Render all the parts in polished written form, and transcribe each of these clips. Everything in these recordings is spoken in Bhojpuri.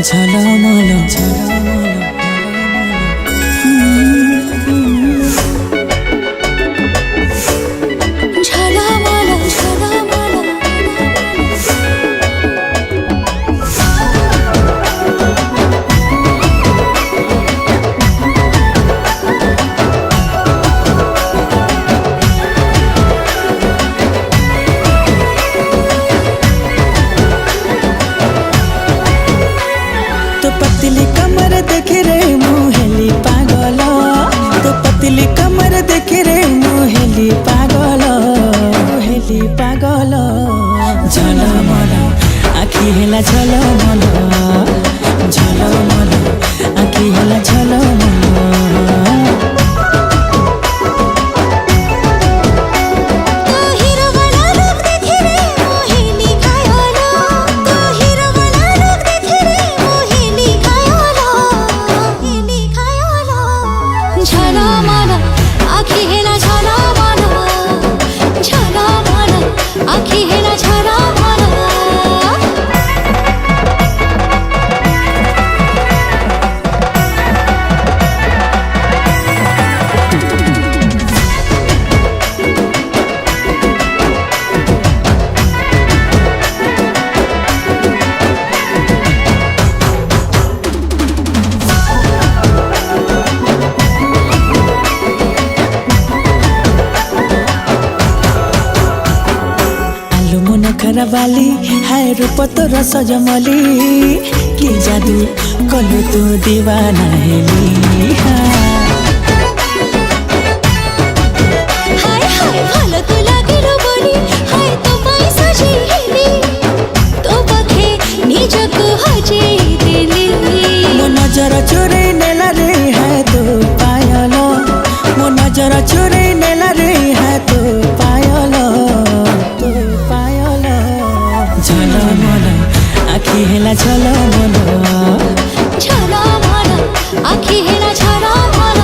ঝলমল पतली कमर देखे रे मुहेली पागल तो पतली कमर देखे रे मुहेली पागल झलमल आखि हेला झलमल आखि हेला झलमल बाली हाय रूप तोर सजमली कि जादू कलु तू दीवाना हेली हाय हाय भलो तू लागिलो बोली हाय तो पाई सजी हेली तो पखे निजको हजेई देली मो नजर चोरे नेला रे हाय तो पायल मो नजर चोरे नेला रे हाय तो पायल झलमल आखि हेला झलमल आखि हेला झलमल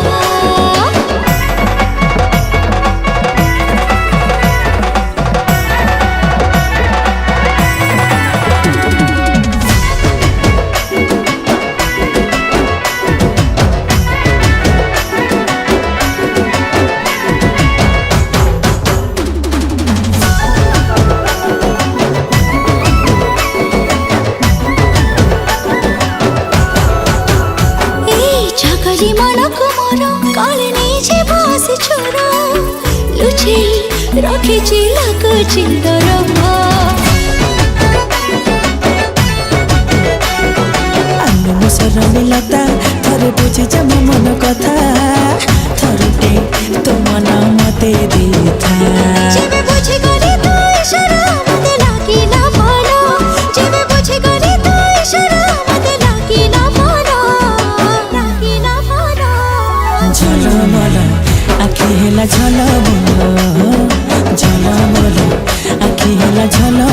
मनको मोर काले नीचे बस छोरा लुचे रखे चिलाको चिंदर आलु मुसर मिलता थरे बुझी जम मन कथा थरुटे तो मन मते देथा जेबे बुझे गली तो इशारा मते लागी ना भलो जेबे बुझे गली तो इशारा मते लागी ना भलो झलमल आखि हेला झलमल आखि हेला झलमल